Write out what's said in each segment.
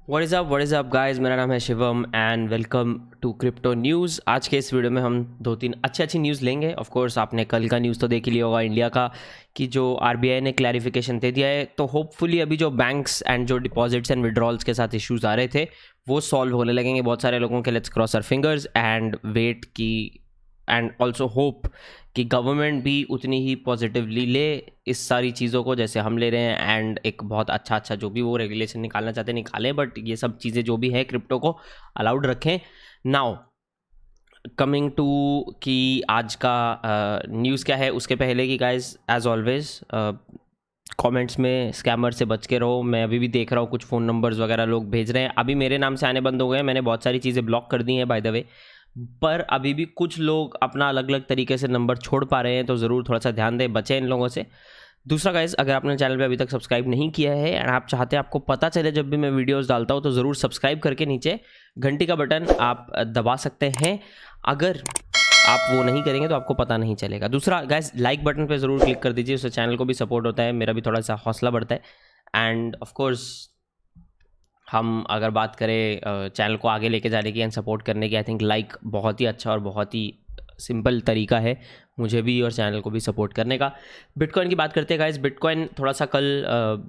What is up guys, मेरा नाम है Shivam and welcome to crypto news. आज के इस वीडियो में हम दो तीन अच्छी न्यूज़ लेंगे। ऑफ कोर्स आपने कल का न्यूज़ तो देख ही लिया होगा इंडिया का, कि जो आरबीआई ने क्लैरिफिकेशन दे दिया है। तो होपफुली अभी जो बैंक्स एंड जो डिपॉजिट्स एंड विड्रॉल्स के साथ इश्यूज़ आ रहे थे वो सॉल्व होने लगेंगे बहुत सारे लोगों के। Let's cross our fingers and wait की एंड ऑल्सो होप कि गवर्नमेंट भी उतनी ही पॉजिटिवली ले इस सारी चीज़ों को जैसे हम ले रहे हैं, एंड एक बहुत अच्छा जो भी वो रेगुलेशन निकालना चाहते हैं निकालें, बट ये सब चीज़ें जो भी है क्रिप्टो को अलाउड रखें। नाउ कमिंग टू कि आज का न्यूज़ क्या है, उसके पहले कि गाइज एज ऑलवेज कमेंट्स में स्कैमर से बच के रहो। मैं अभी भी देख रहा हूँ कुछ फ़ोन नंबर्स वगैरह लोग भेज रहे हैं, अभी मेरे नाम से आने बंद हो गए हैं। मैंने बहुत सारी चीज़ें ब्लॉक कर दी हैं बाय द वे, पर अभी भी कुछ लोग अपना अलग अलग तरीके से नंबर छोड़ पा रहे हैं, तो ज़रूर थोड़ा सा ध्यान दें, बचें इन लोगों से। दूसरा गाइज, अगर आपने चैनल पे अभी तक सब्सक्राइब नहीं किया है एंड आप चाहते हैं आपको पता चले जब भी मैं वीडियोस डालता हूँ, तो ज़रूर सब्सक्राइब करके नीचे घंटी का बटन आप दबा सकते हैं। अगर आप वो नहीं करेंगे तो आपको पता नहीं चलेगा। दूसरा गाइज, लाइक बटन पे ज़रूर क्लिक कर दीजिए, उससे चैनल को भी सपोर्ट होता है, मेरा भी थोड़ा सा हौसला बढ़ता है। एंड ऑफ कोर्स हम अगर बात करें चैनल को आगे लेके जाने की एंड सपोर्ट करने की, आई थिंक लाइक बहुत ही अच्छा और बहुत ही सिंपल तरीका है मुझे भी और चैनल को भी सपोर्ट करने का। बिटकॉइन की बात करते हैं गाइस। बिटकॉइन थोड़ा सा कल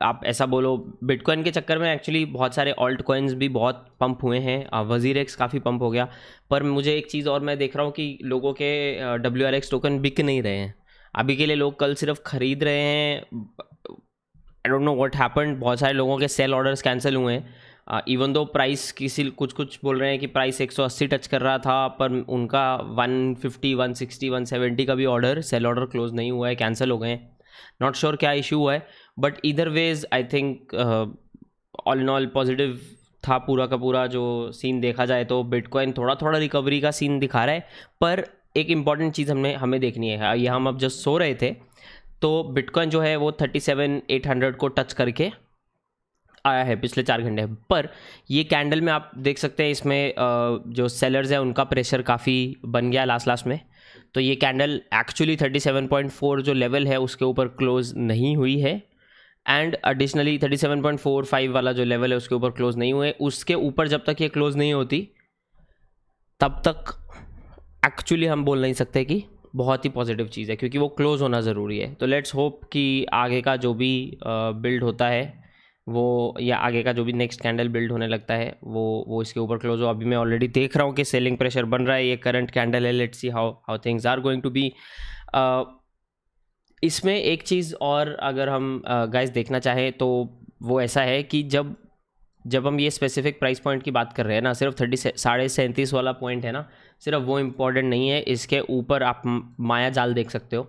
आप ऐसा बोलो, बिटकॉइन के चक्कर में एक्चुअली बहुत सारे ऑल्ट कॉइन्स भी बहुत पंप हुए हैं। वजीर एक्स काफ़ी पंप हो गया, पर मुझे एक चीज़ और मैं देख रहा हूँ कि लोगों के WRX टोकन बिक नहीं रहे हैं अभी के लिए। लोग कल सिर्फ खरीद रहे हैं। I don't know what happened, बहुत सारे लोगों के सेल ऑर्डर्स कैंसिल हुए हैं। इवन दो प्राइस किसी कुछ बोल रहे हैं कि प्राइस 180 टच कर रहा था, पर उनका 150 160 170 का भी ऑर्डर सेल ऑर्डर क्लोज नहीं हुआ है, कैंसिल हो गए हैं। नॉट श्योर क्या इशू हुआ है, बट इधर ways I think all in all positive था पूरा का पूरा जो सीन देखा जाए तो। बिटकॉइन थोड़ा थोड़ा रिकवरी का सीन दिखा रहा है, पर एक इंपॉर्टेंट चीज़ हमें देखनी है। ये हम अब जस्ट सो रहे थे तो बिटकॉइन जो है वो 37,800 को टच करके आया है पिछले 4 घंटे। पर ये कैंडल में आप देख सकते हैं, इसमें जो सेलर्स हैं उनका प्रेशर काफ़ी बन गया लास्ट में। तो ये कैंडल एक्चुअली 37.4 जो लेवल है उसके ऊपर क्लोज नहीं हुई है, एंड एडिशनली 37.45 वाला जो लेवल है उसके ऊपर क्लोज नहीं हुए। उसके ऊपर जब तक ये क्लोज नहीं होती तब तक एक्चुअली हम बोल नहीं सकते कि बहुत ही पॉजिटिव चीज़ है, क्योंकि वो क्लोज होना ज़रूरी है। तो लेट्स होप कि आगे का जो भी बिल्ड होता है वो, या आगे का जो भी नेक्स्ट कैंडल बिल्ड होने लगता है वो इसके ऊपर क्लोज हो। अभी मैं ऑलरेडी देख रहा हूँ कि सेलिंग प्रेशर बन रहा है, ये करंट कैंडल है। Let's see how things are going to be. इसमें एक चीज़ और अगर हम गाइस देखना चाहें तो वो ऐसा है कि जब हम ये स्पेसिफिक प्राइस पॉइंट की बात कर रहे हैं ना, सिर्फ 37.5 वाला पॉइंट है ना, सिर्फ वो इम्पॉर्टेंट नहीं है। इसके ऊपर आप माया जाल देख सकते हो,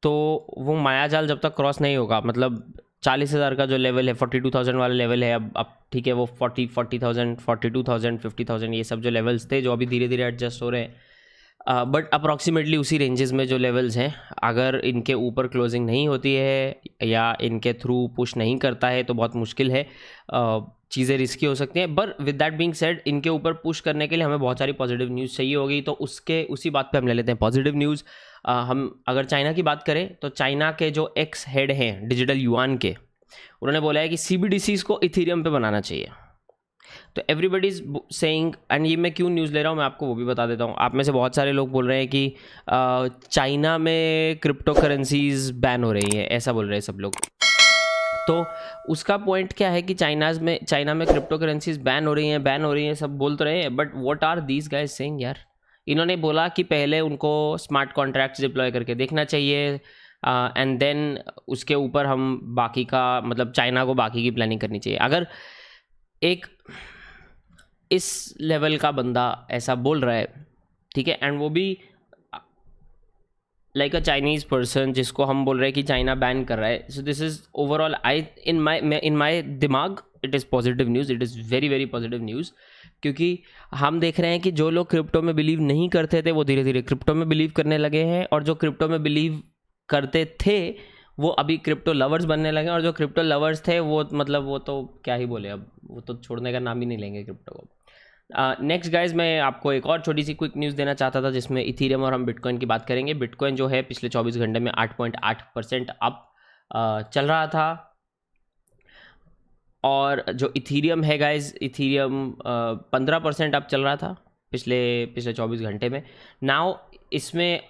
तो वो माया जाल जब तक क्रॉस नहीं होगा, मतलब 40,000 का जो लेवल है, 42,000 वाला लेवल है, अब ठीक है वो 40,000 42,000 50,000 ये सब जो लेवल्स थे जो अभी धीरे धीरे एडजस्ट हो रहे हैं, बट अप्रॉक्सीमेटली उसी रेंजेस में जो लेवल्स हैं, अगर इनके ऊपर क्लोजिंग नहीं होती है या इनके थ्रू पुश नहीं करता है तो बहुत मुश्किल है, चीज़ें रिस्की हो सकती हैं। But with that being said, इनके ऊपर पुश करने के लिए हमें बहुत सारी पॉजिटिव न्यूज़ चाहिए होगी, तो उसी बात पे हम ले लेते हैं पॉजिटिव न्यूज़। हम अगर चाइना की बात करें तो चाइना के जो एक्स हेड हैं डिजिटल युआन के, उन्होंने बोला है कि CBDCs को इथेरियम पे बनाना चाहिए। तो एवरीबडी इज सेइंग, एंड ये मैं क्यों न्यूज़ ले रहा हूँ मैं आपको वो भी बता देता हूँ। आप में से बहुत सारे लोग बोल रहे हैं कि चाइना में क्रिप्टो करेंसीज बैन हो रही हैं, ऐसा बोल रहे हैं सब लोग। तो उसका पॉइंट क्या है कि चाइना में क्रिप्टो करेंसीज बैन हो रही हैं सब बोल तो रहे हैं, but what are these guys saying यार। इन्होंने बोला कि पहले उनको स्मार्ट कॉन्ट्रैक्ट्स डिप्लॉय करके देखना चाहिए, एंड देन उसके ऊपर हम बाकी का, मतलब चाइना को बाकी की प्लानिंग करनी चाहिए। अगर एक इस लेवल का बंदा ऐसा बोल रहा है, ठीक है, एंड वो भी लाइक अ चाइनीज़ पर्सन जिसको हम बोल रहे हैं कि चाइना बैन कर रहा है, so this is overall in my दिमाग it is positive news, it is very very positive news. क्योंकि हम देख रहे हैं कि जो लोग क्रिप्टो में बिलीव नहीं करते थे वो धीरे धीरे क्रिप्टो में बिलीव करने लगे हैं, और जो क्रिप्टो में बिलीव करते थे वो अभी क्रिप्टो लवर्स बनने लगे हैं, और जो क्रिप्टो लवर्स थे वो मतलब वो तो क्या ही बोले, अब वो तो छोड़ने का नाम ही नहीं लेंगे क्रिप्टो को। नेक्स्ट गाइज, मैं आपको एक और छोटी सी क्विक न्यूज़ देना चाहता था जिसमें इथीरियम और हम बिटकॉइन की बात करेंगे। बिटकॉइन जो है पिछले 24 घंटे में 8.8% अप चल रहा था, और जो इथीरियम है गाइज, इथीरियम 15% अब चल रहा था पिछले 24 घंटे में। नाउ इसमें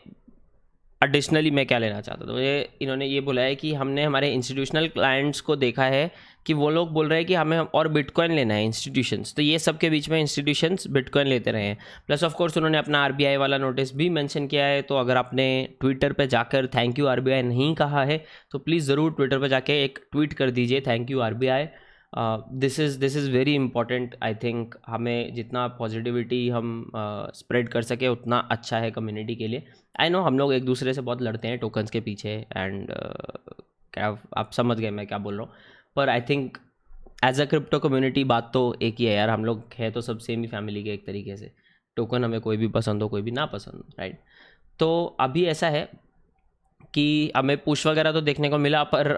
एडिशनली मैं क्या लेना चाहता था, मुझे इन्होंने ये बोला है कि हमने हमारे इंस्टीट्यूशनल क्लाइंट्स को देखा है कि वो लोग बोल रहे हैं कि हमें और बिटकॉइन लेना है इंस्टीट्यूशंस, तो ये सब के बीच में इंस्टीट्यूशंस बिटकॉइन लेते रहे हैं। प्लस ऑफ कोर्स उन्होंने अपना आरबीआई वाला नोटिस भी मेंशन किया है, तो अगर आपने ट्विटर पे जाकर थैंक यू आरबीआई नहीं कहा है तो प्लीज़ ज़रूर ट्विटर पे जाके एक ट्वीट कर दीजिए thank you RBI. This is very important. I think हमें जितना पॉजिटिविटी हम स्प्रेड कर सके उतना अच्छा है कम्युनिटी के लिए। आई नो हम लोग एक दूसरे से बहुत लड़ते हैं टोकन्स के पीछे एंड क्या आप समझ गए मैं क्या बोल रहा हूँ, पर I think as a crypto community बात तो एक ही है यार, हम लोग हैं तो सब सेम ही फैमिली के एक तरीके से। टोकन हमें कोई भी पसंद हो कोई भी ना पसंद हो, राइट। तो अभी ऐसा है कि हमें पुश वगैरह तो देखने को मिला, पर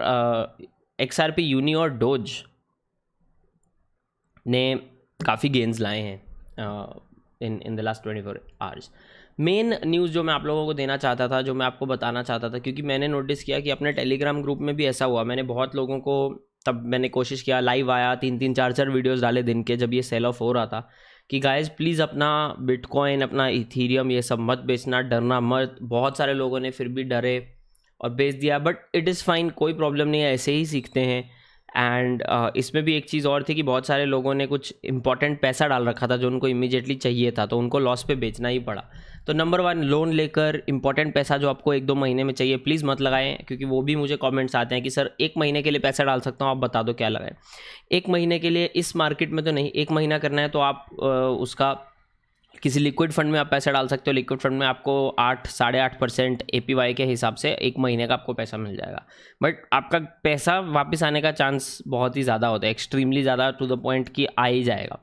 XRP यूनी और डोज ने काफ़ी गेंस लाए हैं in the last 24 hours. Main news जो मैं आप लोगों को देना चाहता था, जो मैं आपको बताना चाहता था, क्योंकि मैंने नोटिस किया कि अपने टेलीग्राम ग्रुप में भी ऐसा हुआ, मैंने बहुत लोगों को, तब मैंने कोशिश किया, लाइव आया, 3-3 4-4 वीडियोस डाले दिन के जब ये सेल ऑफ हो रहा था कि गाइज प्लीज़ अपना बिटकॉइन अपना इथीरियम ये सब मत बेचना, डरना मत। बहुत सारे लोगों ने फिर भी डरे और बेच दिया, बट इट इज़ फाइन, कोई प्रॉब्लम नहीं है, ऐसे ही सीखते हैं। एंड इसमें भी एक चीज़ और थी कि बहुत सारे लोगों ने कुछ इंपॉर्टेंट पैसा डाल रखा था जो उनको इमीडिएटली चाहिए था, तो उनको लॉस पे बेचना ही पड़ा। तो नंबर 1, लोन लेकर इंपॉर्टेंट पैसा जो आपको 1-2 महीने में चाहिए प्लीज़ मत लगाएं, क्योंकि वो भी मुझे कमेंट्स आते हैं कि सर 1 महीने के लिए पैसा डाल सकता हूँ, आप बता दो क्या लगाएं। 1 महीने के लिए इस मार्केट में तो नहीं, 1 महीना करना है तो आप उसका किसी लिक्विड फंड में आप पैसा डाल सकते हो। लिक्विड फंड में आपको 8-8.5% APY के हिसाब से 1 महीने का आपको पैसा मिल जाएगा, बट आपका पैसा वापस आने का चांस बहुत ही ज़्यादा होता है, एक्सट्रीमली ज़्यादा, टू द पॉइंट कि आ ही जाएगा।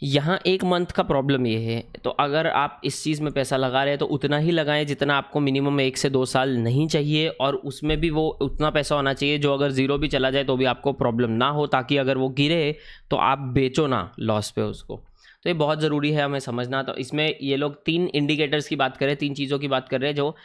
यहाँ 1 मंथ का प्रॉब्लम ये है, तो अगर आप इस चीज़ में पैसा लगा रहे हैं तो उतना ही लगाएं जितना आपको मिनिमम 1 से 2 साल नहीं चाहिए, और उसमें भी वो उतना पैसा होना चाहिए जो अगर ज़ीरो भी चला जाए तो भी आपको प्रॉब्लम ना हो, ताकि अगर वो गिरे तो आप बेचो ना लॉस पे उसको। तो ये बहुत ज़रूरी है हमें समझना। तो इसमें ये लोग 3 इंडिकेटर्स की बात कर रहे हैं, 3 चीज़ों की बात कर रहे हैं जो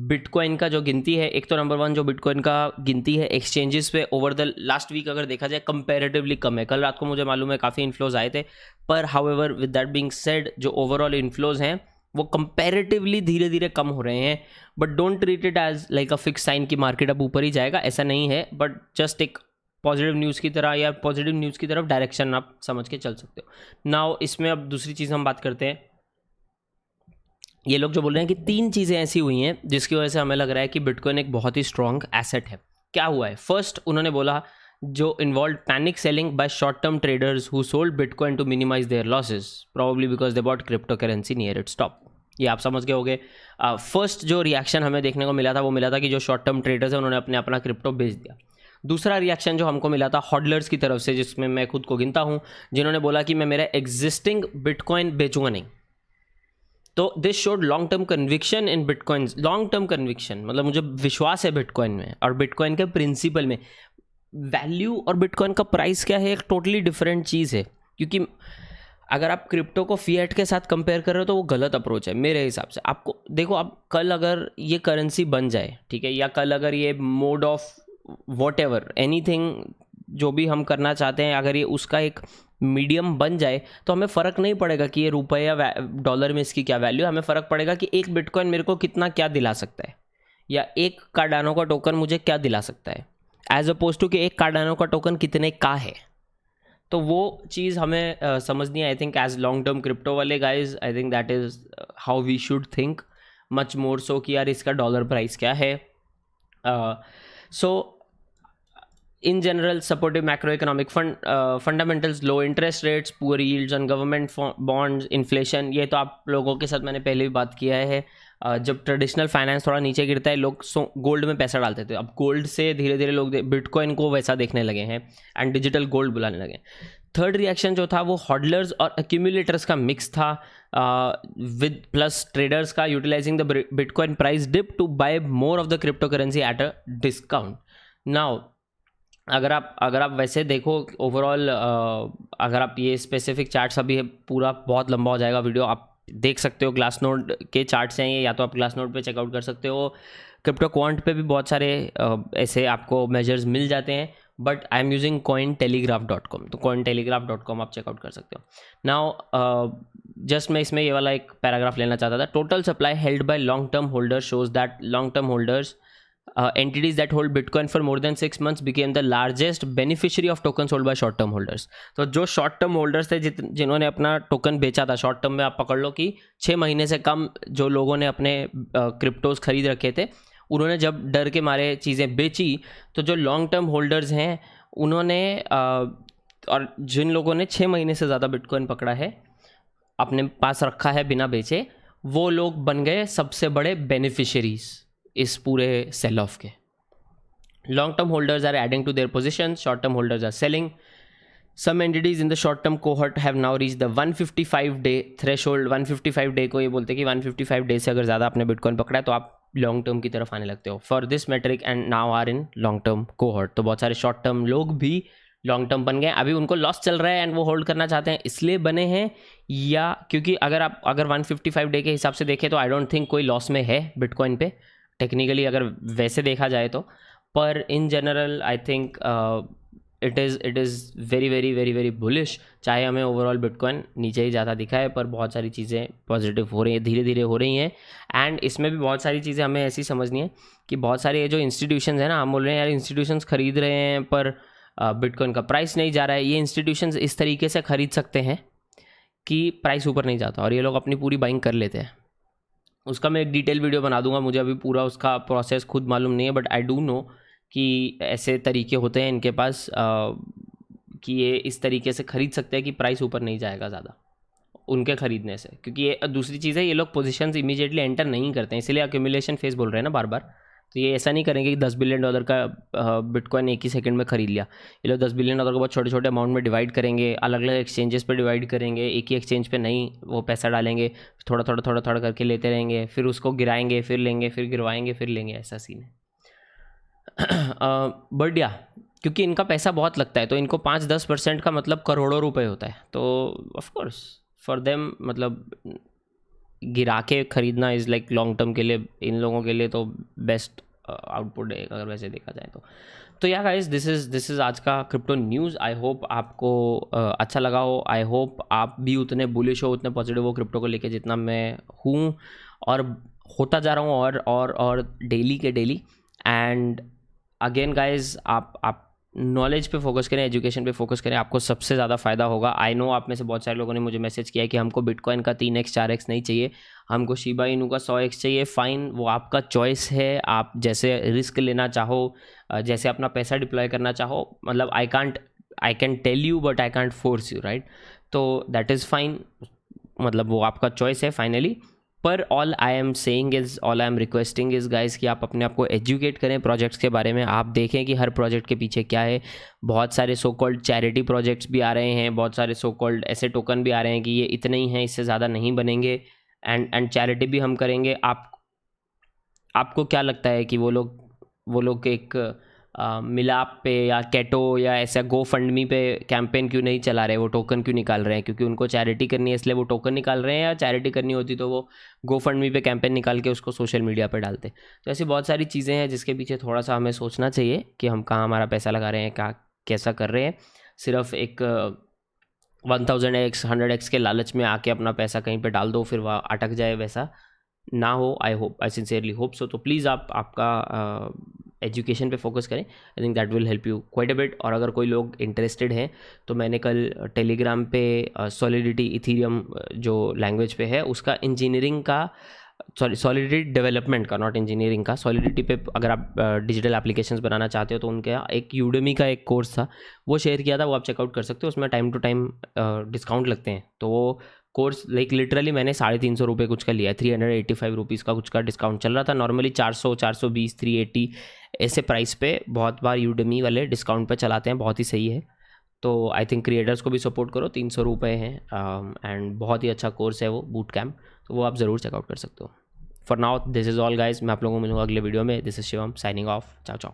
बिटकॉइन का जो गिनती है। एक तो नंबर 1 जो बिटकॉइन का गिनती है एक्सचेंजेस पे ओवर द लास्ट वीक अगर देखा जाए कंपैरेटिवली कम है। कल रात को मुझे मालूम है काफ़ी इन्फ्लोज आए थे, पर however with that being said जो ओवरऑल इन्फ्लोज हैं वो कंपैरेटिवली धीरे धीरे कम हो रहे हैं। But don't treat it as like a fix sign कि मार्केट अब ऊपर ही जाएगा, ऐसा नहीं है, बट जस्ट एक पॉजिटिव न्यूज़ की तरह या पॉजिटिव न्यूज़ की तरफ डायरेक्शन आप समझ के चल सकते हो। नाउ इसमें अब दूसरी चीज़ हम बात करते हैं। ये लोग जो बोल रहे हैं कि 3 चीज़ें ऐसी हुई हैं जिसकी वजह से हमें लग रहा है कि बिटकॉइन एक बहुत ही स्ट्रॉन्ग एसेट है। क्या हुआ है? फर्स्ट उन्होंने बोला जो involve panic selling by short term traders who sold bitcoin to minimise their losses probably because they bought crypto currency near its top. ये आप समझ गए होंगे। फर्स्ट जो रिएक्शन हमें देखने को मिला था वो मिला था कि जो शॉर्ट टर्म ट्रेडर्स हैं उन्होंने अपना क्रिप्टो बेच दिया। दूसरा रिएक्शन जो हमको मिला था हॉडलर्स की तरफ से, जिसमें मैं खुद को गिनता हूं, जिन्होंने बोला कि मैं मेरा एग्जिस्टिंग बिटकॉइन बेचूंगा नहीं। तो this showed long term conviction in bitcoin. Long term conviction मतलब मुझे विश्वास है बिटकॉइन में और बिटकॉइन के प्रिंसिपल में। वैल्यू और बिटकॉइन का प्राइस क्या है एक टोटली डिफरेंट चीज़ है, क्योंकि अगर आप क्रिप्टो को फिएट के साथ कंपेयर कर रहे हो तो वो गलत अप्रोच है मेरे हिसाब से। आपको देखो, आप कल अगर ये करेंसी बन जाए, ठीक है, या कल अगर ये mode of what ever anything जो भी हम करना चाहते हैं, अगर ये उसका एक मीडियम बन जाए तो हमें फ़र्क नहीं पड़ेगा कि ये रुपये या डॉलर में इसकी क्या वैल्यू। हमें फ़र्क पड़ेगा कि एक बिटकॉइन मेरे को कितना क्या दिला सकता है, या एक कार्डानो का टोकन मुझे क्या दिला सकता है, एज अपोज टू कि एक कार्डानो का टोकन कितने का है। तो वो चीज़ हमें समझनी है। I think as long term crypto वाले guys, I think that is how we should think much more so कि यार इसका डॉलर प्राइस क्या है। सो in general, supportive macroeconomic fundamentals, low interest rates, poor yields on government bonds, inflation, ये तो आप लोगों के साथ मैंने पहले भी बात किया है। जब ट्रेडिशनल फाइनेंस थोड़ा नीचे गिरता है लोग गोल्ड में पैसा डालते थे, अब गोल्ड से धीरे धीरे लोग बिटकॉइन को वैसा देखने लगे हैं एंड डिजिटल गोल्ड बुलाने लगे। थर्ड रिएक्शन जो था वो हॉडलर्स और एक्यूमुलेटर्स का मिक्स था, विद प्लस ट्रेडर्स का utilising the bitcoin price dip to buy more of the crypto currency at a discount. Now अगर आप वैसे देखो ओवरऑल, अगर आप ये स्पेसिफिक चार्ट्स, अभी पूरा बहुत लंबा हो जाएगा वीडियो, आप देख सकते हो ग्लास नोड के चार्ट्स हैं ये, या तो आप ग्लास नोड पे चेकआउट कर सकते हो। क्रिप्टो क्वांट पे भी बहुत सारे ऐसे आपको मेजर्स मिल जाते हैं। But I am using cointelegraph.com, तो cointelegraph.com आप चेकआउट कर सकते हो. नाउ जस्ट मैं इसमें ये वाला एक पैराग्राफ लेना चाहता था. Total supply held by long term holders shows that long term holders entities that hold Bitcoin for more than 6 months became the largest beneficiary of tokens sold by short term holders. तो जो short term holders थे जिन्होंने अपना token बेचा था short term में, आप पकड़ लो कि 6 महीने से कम जो लोगों ने अपने क्रिप्टोज खरीद रखे थे, उन्होंने जब डर के मारे चीज़ें बेची, तो जो लॉन्ग टर्म होल्डर्स हैं उन्होंने और जिन लोगों ने 6 महीने से ज़्यादा बिटकॉइन पकड़ा है, अपने पास रखा है बिना बेचे, वो लोग बन गए सबसे बड़े बेनिफिशरीज इस पूरे सेल ऑफ के. Long term holders are adding to their position, short term holders are selling. Some entities in the short term cohort have now reach the 155 day threshold. 155 day को ये बोलते हैं कि 155 डे से अगर ज़्यादा आपने बिटकॉइन पकड़ा है तो आप लॉन्ग टर्म की तरफ आने लगते हो. For this metric and now are in long term cohort. तो बहुत सारे शॉर्ट टर्म लोग भी लॉन्ग टर्म बन गए. अभी उनको लॉस चल रहा है एंड वो होल्ड करना चाहते हैं, इसलिए बने हैं, या क्योंकि अगर 155 डे के हिसाब से देखें तो आई डोंट थिंक कोई लॉस में है बिटकॉइन पे टेक्निकली, अगर वैसे देखा जाए तो. पर in general I think it is very very very very bullish. चाहे हमें ओवरऑल बिटकॉइन नीचे ही ज़्यादा दिखा है, पर बहुत सारी चीज़ें पॉजिटिव हो रही हैं, धीरे धीरे हो रही हैं. एंड इसमें भी बहुत सारी चीज़ें हमें ऐसी समझनी है कि बहुत सारे ये जो इंस्टीट्यूशंस हैं ना, हम बोल रहे हैं यार इंस्टीट्यूशंस खरीद रहे हैं पर बिटकॉइन का प्राइस नहीं जा रहा है. ये इंस्टीट्यूशंस इस तरीके से खरीद सकते हैं कि प्राइस ऊपर नहीं जाता और ये लोग अपनी पूरी बाइंग कर लेते हैं. उसका मैं एक डिटेल वीडियो बना दूंगा, मुझे अभी पूरा उसका प्रोसेस खुद मालूम नहीं है, बट आई डू नो कि ऐसे तरीके होते हैं इनके पास कि ये इस तरीके से खरीद सकते हैं कि प्राइस ऊपर नहीं जाएगा ज़्यादा उनके खरीदने से. क्योंकि ये दूसरी चीज़ है, ये लोग पोजीशंस इमीडिएटली एंटर नहीं करते हैं, इसलिए अक्यूमुलेशन फेज बोल रहे हैं ना बार बार. तो ये ऐसा नहीं करेंगे कि $10 बिलियन का बिटकॉइन एक ही सेकंड में खरीद लिया. ये लोग $10 बिलियन को बहुत छोटे छोटे अमाउंट में डिवाइड करेंगे, अलग अलग एक्सचेंजेस पे डिवाइड करेंगे, एक ही एक्सचेंज पे नहीं वो पैसा डालेंगे, थोड़ा थोड़ा थोड़ा थोड़ा करके लेते रहेंगे, फिर उसको गिराएंगे, फिर लेंगे, फिर गिरवाएंगे, फिर लेंगे. ऐसा सीन है. बट या क्योंकि इनका पैसा बहुत लगता है तो इनको 5-10% का मतलब करोड़ों रुपए होता है. तो ऑफकोर्स फॉर देम मतलब गिरा के खरीदना इज़ लाइक लॉन्ग टर्म के लिए इन लोगों के लिए तो बेस्ट आउटपुट है अगर वैसे देखा जाए तो. तो या गाइस दिस इज़ आज का क्रिप्टो न्यूज़. आई होप आपको अच्छा लगा हो. आई होप आप भी उतने बुलिश हो, उतने पॉजिटिव हो क्रिप्टो को लेके जितना मैं हूँ और होता जा रहा हूँ और डेली के डेली. एंड अगेन गाइज आप नॉलेज पे फोकस करें, एजुकेशन पे फोकस करें, आपको सबसे ज़्यादा फ़ायदा होगा. आई नो आप में से बहुत सारे लोगों ने मुझे मैसेज किया है कि हमको बिटकॉइन का 3x 4x नहीं चाहिए, हमको शिबा इनू का 100x चाहिए. फ़ाइन, वो आपका चॉइस है. आप जैसे रिस्क लेना चाहो, जैसे अपना पैसा डिप्लॉय करना चाहो, मतलब I can tell you but I can't force you, right. तो दैट इज़ फाइन, मतलब वो आपका चॉइस है फाइनली. पर all I am requesting is guys कि आप अपने आप को एजुकेट करें प्रोजेक्ट्स के बारे में. आप देखें कि हर प्रोजेक्ट के पीछे क्या है. बहुत सारे सो कॉल्ड चैरिटी प्रोजेक्ट्स भी आ रहे हैं, बहुत सारे सो कॉल्ड ऐसे टोकन भी आ रहे हैं कि ये इतने ही हैं, इससे ज़्यादा नहीं बनेंगे. एंड चैरिटी भी हम करेंगे. आपको क्या लगता है कि वो लोग एक मिलाप पे या कैटो या ऐसा गो फंडमी पे कैंपेन क्यों नहीं चला रहे, वो टोकन क्यों निकाल रहे हैं? क्योंकि उनको चैरिटी करनी है इसलिए वो टोकन निकाल रहे हैं, या चैरिटी करनी होती तो वो गो फंडमी पे कैंपेन निकाल के उसको सोशल मीडिया पे डालते? तो ऐसी बहुत सारी चीज़ें हैं जिसके पीछे थोड़ा सा हमें सोचना चाहिए कि हम कहाँ हमारा पैसा लगा रहे हैं, कैसा कर रहे हैं. सिर्फ एक 1000x 100x के लालच में आके अपना पैसा कहीं पे डाल दो फिर वह अटक जाए, वैसा ना हो. I sincerely hope so. तो प्लीज़ आपका एजुकेशन पे फोकस करें. आई think that will help you quite a bit. और अगर कोई लोग इंटरेस्टेड हैं तो मैंने कल टेलीग्राम पे सॉलिडिटी इथीरियम जो लैंग्वेज पे है उसका इंजीनियरिंग का, सॉलिडिटी डेवलपमेंट का, नॉट इंजीनियरिंग का, सॉलिडिटी पे अगर आप डिजिटल एप्लीकेशंस बनाना चाहते हो तो उनके एक यूडेमी का एक कोर्स था वो शेयर किया था, वो आप चेकआउट कर सकते हो. उसमें टाइम टू टाइम डिस्काउंट लगते हैं. तो वो कोर्स लाइक लिटरली मैंने 350 रुपये कुछ का लिया है. 385 रुपीज़ का कुछ का डिस्काउंट चल रहा था. नॉर्मली 400 420 380 ऐसे प्राइस पे बहुत बार यूडेमी वाले डिस्काउंट पे चलाते हैं. बहुत ही सही है. तो आई थिंक क्रिएटर्स को भी सपोर्ट करो. 300 रुपये हैं एंड बहुत ही अच्छा कोर्स है वो, बूट कैम्प. तो वो आप ज़रूर चेकआउट कर सकते हो. For now this is all guys. मैं आप लोगों को मिलूँगा अगले वीडियो में. This is Shivam signing off. चाओ चाओ.